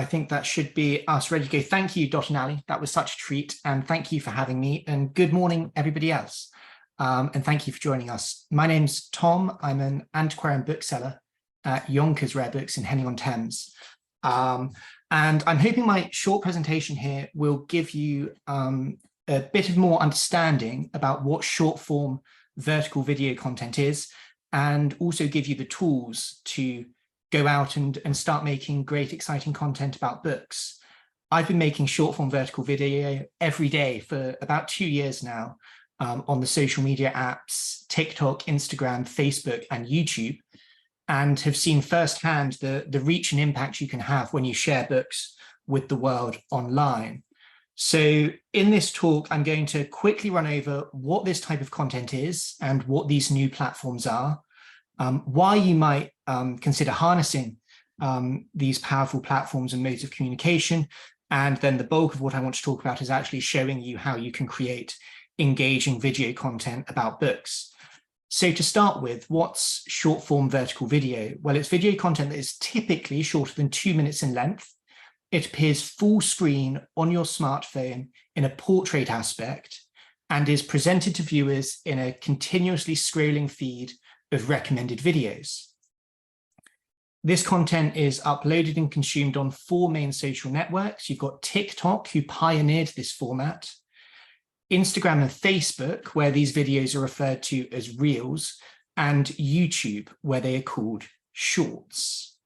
I think that should be us ready to go. Thank you, Dot and Ali. That was such a treat. And thank you for having me. And good morning, everybody else. And thank you for joining us. My name's Tom. I'm an antiquarian bookseller at Yonkers Rare Books in Henley-on-Thames. And I'm hoping my short presentation here will give you a bit of more understanding about what short form vertical video content is, and also give you the tools to go out and start making great, exciting content about books. I've been making short form vertical video every day for about 2 years now on the social media apps, TikTok, Instagram, Facebook, and YouTube, and have seen firsthand the reach and impact you can have when you share books with the world online. So in this talk, I'm going to quickly run over what this type of content is and what these new platforms are, why you might consider harnessing these powerful platforms and modes of communication. And then the bulk of what I want to talk about is actually showing you how you can create engaging video content about books. So to start with, what's short form vertical video? Well, it's video content that is typically shorter than 2 minutes in length. It appears full screen on your smartphone in a portrait aspect and is presented to viewers in a continuously scrolling feed of recommended videos. This content is uploaded and consumed on 4 main social networks. You've got TikTok, who pioneered this format, Instagram and Facebook, where these videos are referred to as Reels, and YouTube, where they are called Shorts.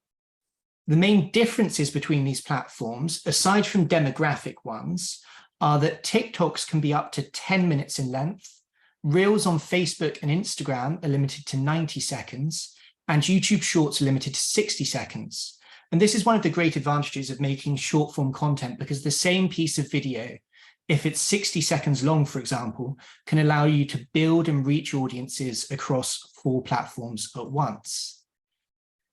The main differences between these platforms, aside from demographic ones, are that TikToks can be up to 10 minutes in length, Reels on Facebook and Instagram are limited to 90 seconds, and YouTube Shorts are limited to 60 seconds. And this is one of the great advantages of making short form content, because the same piece of video, if it's 60 seconds long, for example, can allow you to build and reach audiences across 4 platforms at once.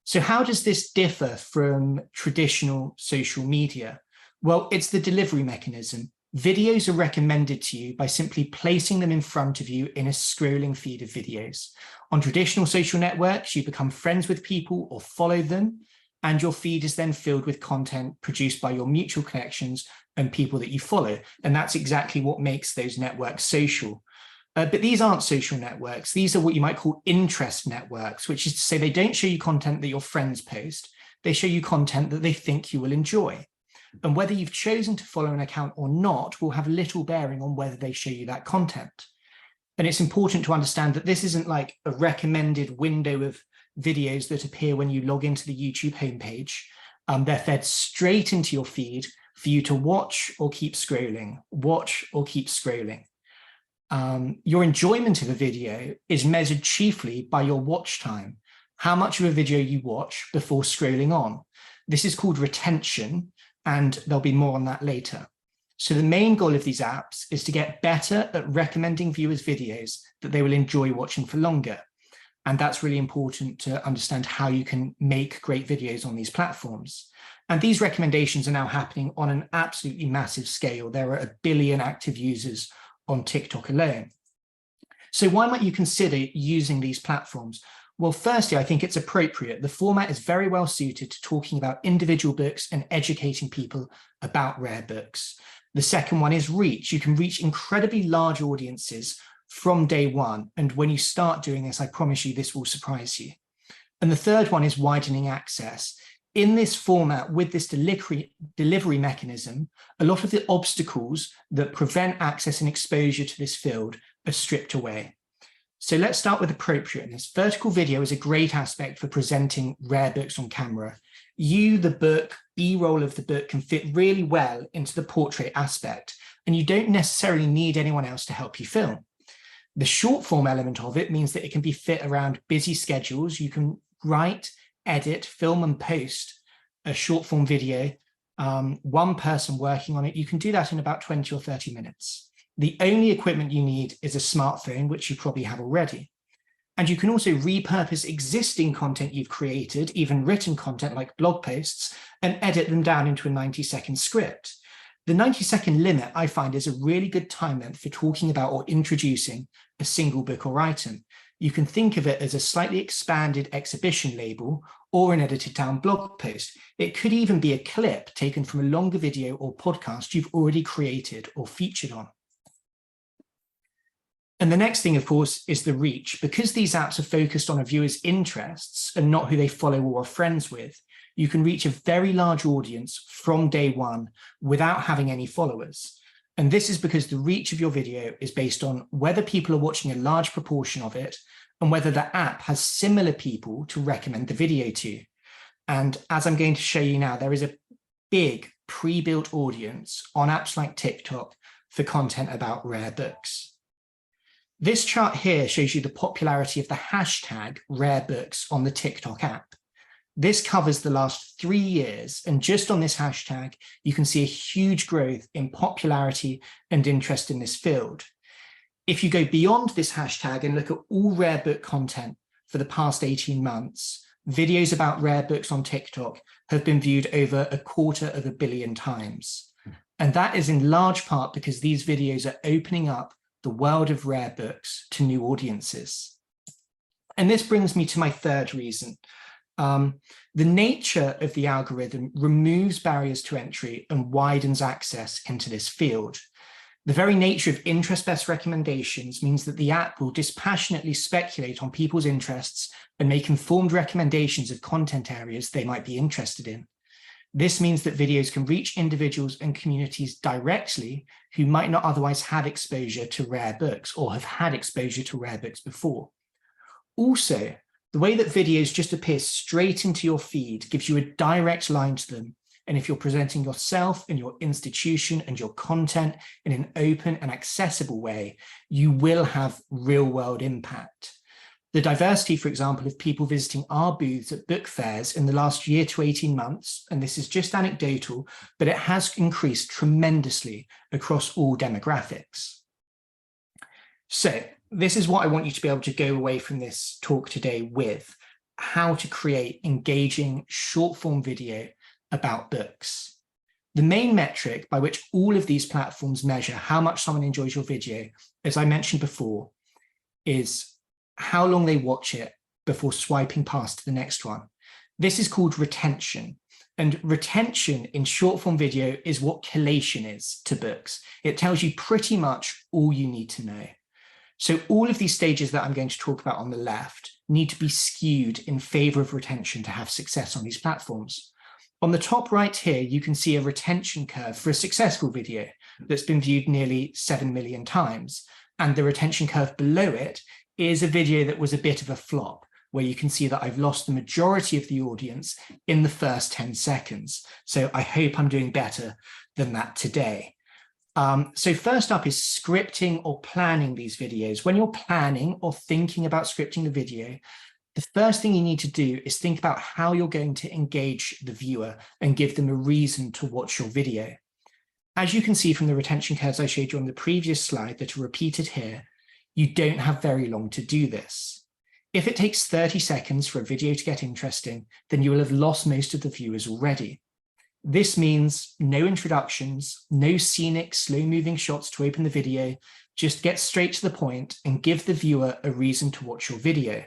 So how does this differ from traditional social media? Well, it's the delivery mechanism. Videos are recommended to you by simply placing them in front of you in a scrolling feed of videos. On traditional social networks, you become friends with people or follow them, and your feed is then filled with content produced by your mutual connections and people that you follow. And that's exactly what makes those networks social. But these aren't social networks. These are what you might call interest networks, which is to say they don't show you content that your friends post. They show you content that they think you will enjoy. And whether you've chosen to follow an account or not will have little bearing on whether they show you that content. And it's important to understand that this isn't like a recommended window of videos that appear when you log into the YouTube homepage. They're fed straight into your feed for you to watch or keep scrolling, watch or keep scrolling. Your enjoyment of a video is measured chiefly by your watch time, how much of a video you watch before scrolling on. This is called retention, and there'll be more on that later. So the main goal of these apps is to get better at recommending viewers videos that they will enjoy watching for longer. And that's really important to understand how you can make great videos on these platforms. And these recommendations are now happening on an absolutely massive scale. There are 1 billion active users on TikTok alone. So why might you consider using these platforms? Well, firstly, I think it's appropriate. The format is very well suited to talking about individual books and educating people about rare books. The second one is reach. You can reach incredibly large audiences from day one. And when you start doing this, I promise you, this will surprise you. And the third one is widening access. In this format, with this delivery mechanism, a lot of the obstacles that prevent access and exposure to this field are stripped away. So let's start with appropriateness. Vertical video is a great aspect for presenting rare books on camera. You, the book, B-roll of the book can fit really well into the portrait aspect, and you don't necessarily need anyone else to help you film. The short form element of it means that it can be fit around busy schedules. You can write, edit, film and post a short form video, one person working on it. You can do that in about 20 or 30 minutes. The only equipment you need is a smartphone, which you probably have already. And you can also repurpose existing content you've created, even written content like blog posts, and edit them down into a 90-second script. The 90-second limit, I find, is a really good time length for talking about or introducing a single book or item. You can think of it as a slightly expanded exhibition label or an edited down blog post. It could even be a clip taken from a longer video or podcast you've already created or featured on. And the next thing, of course, is the reach. Because these apps are focused on a viewer's interests and not who they follow or are friends with, you can reach a very large audience from day one without having any followers. And this is because the reach of your video is based on whether people are watching a large proportion of it and whether the app has similar people to recommend the video to. And as I'm going to show you now, there is a big pre-built audience on apps like TikTok for content about rare books. This chart here shows you the popularity of the hashtag rare books on the TikTok app. This covers the last 3 years, and just on this hashtag, you can see a huge growth in popularity and interest in this field. If you go beyond this hashtag and look at all rare book content for the past 18 months, videos about rare books on TikTok have been viewed over 250 million times. And that is in large part because these videos are opening up the world of rare books to new audiences. And this brings me to my third reason. The nature of the algorithm removes barriers to entry and widens access into this field. The very nature of interest-based recommendations means that the app will dispassionately speculate on people's interests and make informed recommendations of content areas they might be interested in. This means that videos can reach individuals and communities directly who might not otherwise have exposure to rare books or have had exposure to rare books before. Also, the way that videos just appear straight into your feed gives you a direct line to them. And if you're presenting yourself and your institution and your content in an open and accessible way, you will have real-world impact. The diversity, for example, of people visiting our booths at book fairs in the last year to 18 months, and this is just anecdotal, but it has increased tremendously across all demographics. So this is what I want you to be able to go away from this talk today with: how to create engaging short-form video about books. The main metric by which all of these platforms measure how much someone enjoys your video, as I mentioned before, is how long they watch it before swiping past to the next one. This is called retention. And retention in short form video is what collation is to books. It tells you pretty much all you need to know. So all of these stages that I'm going to talk about on the left need to be skewed in favor of retention to have success on these platforms. On the top right here, you can see a retention curve for a successful video that's been viewed nearly 7 million times. And the retention curve below it is a video that was a bit of a flop, where you can see that I've lost the majority of the audience in the first 10 seconds. So I hope I'm doing better than that today. So first up is scripting or planning these videos. When you're planning or thinking about scripting the video, the first thing you need to do is think about how you're going to engage the viewer and give them a reason to watch your video. As you can see from the retention curves I showed you on the previous slide that are repeated here, you don't have very long to do this. If it takes 30 seconds for a video to get interesting, then you will have lost most of the viewers already. This means no introductions, no scenic, slow-moving shots to open the video. Just get straight to the point and give the viewer a reason to watch your video.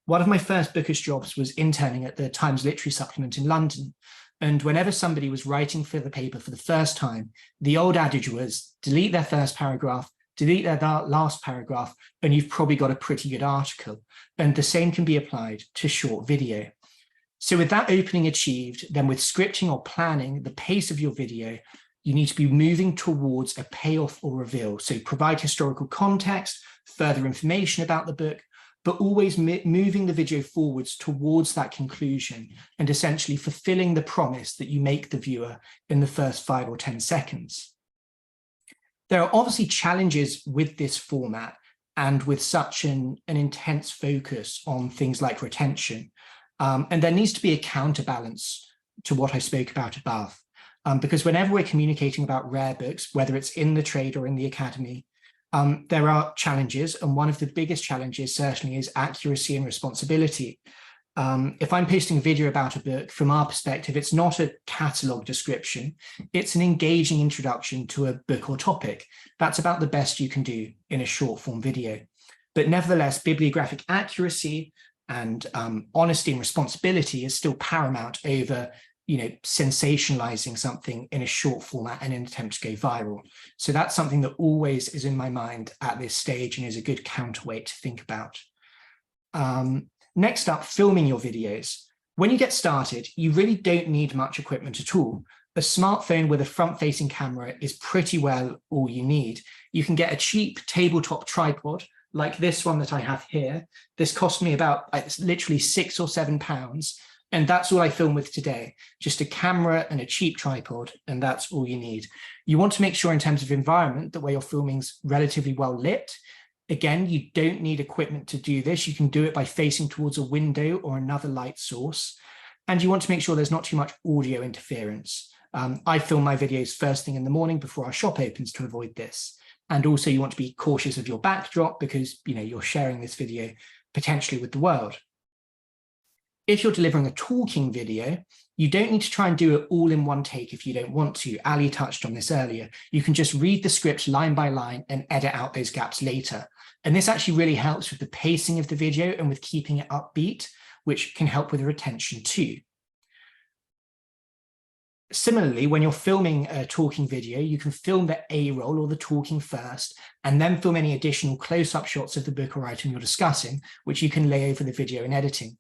One of my first bookish jobs was interning at the Times Literary Supplement in London. And whenever somebody was writing for the paper for the first time, the old adage was delete their first paragraph, delete their last paragraph, and you've probably got a pretty good article. And the same can be applied to short video. So with that opening achieved, then with scripting or planning the pace of your video, you need to be moving towards a payoff or reveal. So provide historical context, further information about the book, but always moving the video forwards towards that conclusion and essentially fulfilling the promise that you make the viewer in the first 5 or 10 seconds. There are obviously challenges with this format and with such an intense focus on things like retention. And there needs to be a counterbalance to what I spoke about above. Because whenever we're communicating about rare books, whether it's in the trade or in the academy, there are challenges. And one of the biggest challenges certainly is accuracy and responsibility. If I'm posting a video about a book, from our perspective, it's not a catalogue description. It's an engaging introduction to a book or topic. That's about the best you can do in a short form video. But nevertheless, bibliographic accuracy and honesty and responsibility is still paramount over, sensationalizing something in a short format in an attempt to go viral. So that's something that always is in my mind at this stage and is a good counterweight to think about. Next up, filming your videos. When you get started, you really don't need much equipment at all. A smartphone with a front-facing camera is pretty well all you need. You can get a cheap tabletop tripod like this one that I have here. This cost me about literally £6 or £7. And that's all I film with today. Just a camera and a cheap tripod, and that's all you need. You want to make sure in terms of environment that where you're filming's relatively well lit. Again, you don't need equipment to do this. You can do it by facing towards a window or another light source. And you want to make sure there's not too much audio interference. I film my videos first thing in the morning before our shop opens to avoid this. And also you want to be cautious of your backdrop because you're sharing this video potentially with the world. If you're delivering a talking video, you don't need to try and do it all in one take if you don't want to. Ali touched on this earlier. You can just read the script line by line and edit out those gaps later. And this actually really helps with the pacing of the video and with keeping it upbeat, which can help with the retention too. Similarly, when you're filming a talking video, you can film the A-roll or the talking first, and then film any additional close-up shots of the book or item you're discussing, which you can lay over the video in editing.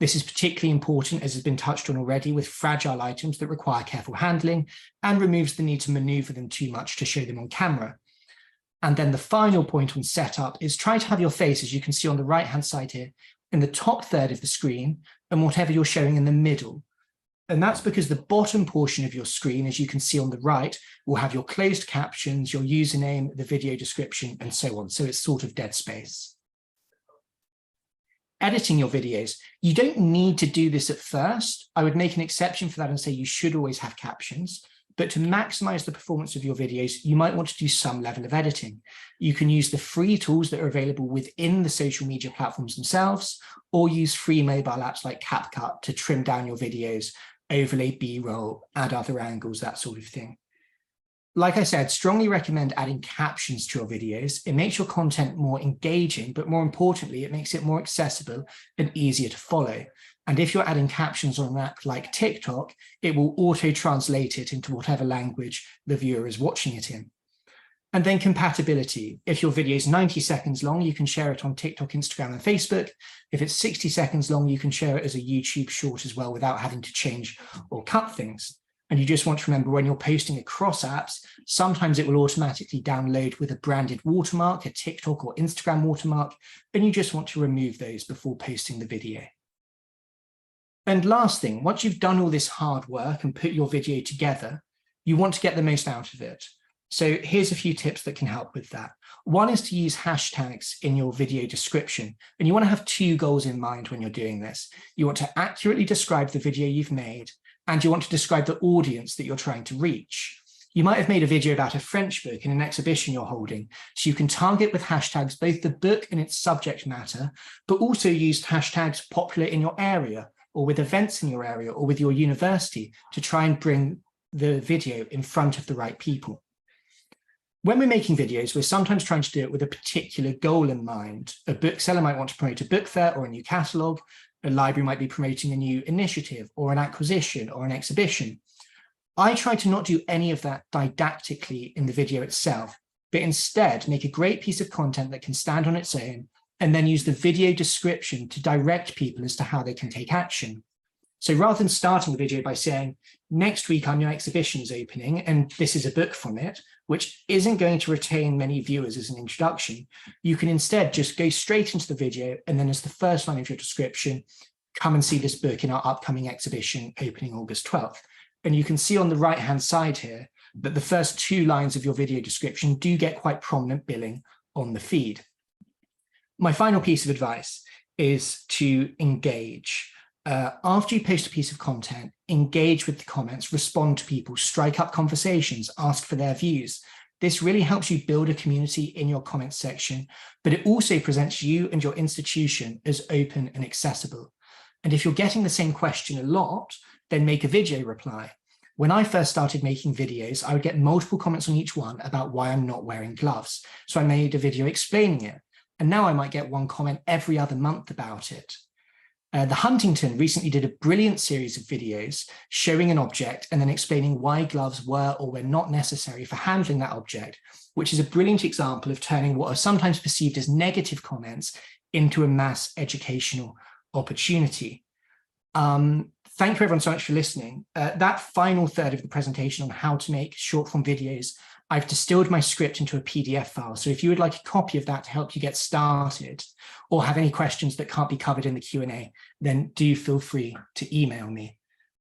This is particularly important, as has been touched on already, with fragile items that require careful handling and removes the need to maneuver them too much to show them on camera. And then the final point on setup is try to have your face, as you can see on the right-hand side here, in the top third of the screen and whatever you're showing in the middle. And that's because the bottom portion of your screen, as you can see on the right, will have your closed captions, your username, the video description, and so on. So it's sort of dead space. Editing your videos. You don't need to do this at first. I would make an exception for that and say you should always have captions. But to maximize the performance of your videos, you might want to do some level of editing. You can use the free tools that are available within the social media platforms themselves, or use free mobile apps like CapCut to trim down your videos, overlay B-roll, add other angles, that sort of thing. Like I said, strongly recommend adding captions to your videos. It makes your content more engaging, but more importantly, it makes it more accessible and easier to follow. And if you're adding captions on an app like TikTok, it will auto-translate it into whatever language the viewer is watching it in. And then compatibility. If your video is 90 seconds long, you can share it on TikTok, Instagram, and Facebook. If it's 60 seconds long, you can share it as a YouTube short as well without having to change or cut things. And you just want to remember when you're posting across apps, sometimes it will automatically download with a branded watermark, a TikTok or Instagram watermark, and you just want to remove those before posting the video. And last thing, once you've done all this hard work and put your video together, you want to get the most out of it. So here's a few tips that can help with that. One is to use hashtags in your video description. And you want to have two goals in mind when you're doing this. You want to accurately describe the video you've made, and you want to describe the audience that you're trying to reach. You might have made a video about a French book in an exhibition you're holding, so you can target with hashtags both the book and its subject matter, but also use hashtags popular in your area, or with events in your area, or with your university to try and bring the video in front of the right people. When we're making videos, we're sometimes trying to do it with a particular goal in mind. A bookseller might want to promote a book fair or a new catalogue. A library might be promoting a new initiative or an acquisition or an exhibition. I try to not do any of that didactically in the video itself, but instead make a great piece of content that can stand on its own and then use the video description to direct people as to how they can take action. So rather than starting the video by saying, next week our new exhibition is opening and this is a book from it, which isn't going to retain many viewers as an introduction, you can instead just go straight into the video and then as the first line of your description, come and see this book in our upcoming exhibition opening August 12th. And you can see on the right-hand side here that the first two lines of your video description do get quite prominent billing on the feed. My final piece of advice is to engage. After you post a piece of content, engage with the comments, respond to people, strike up conversations, ask for their views. This really helps you build a community in your comments section, but it also presents you and your institution as open and accessible. And if you're getting the same question a lot, then make a video reply. When I first started making videos, I would get multiple comments on each one about why I'm not wearing gloves. So I made a video explaining it. And now I might get one comment every other month about it. The Huntington recently did a brilliant series of videos showing an object and then explaining why gloves were or were not necessary for handling that object, which is a brilliant example of turning what are sometimes perceived as negative comments into a mass educational opportunity. Thank you everyone so much for listening. That final third of the presentation on how to make short form videos, I've distilled my script into a PDF file. So if you would like a copy of that to help you get started or have any questions that can't be covered in the Q&A, then do feel free to email me.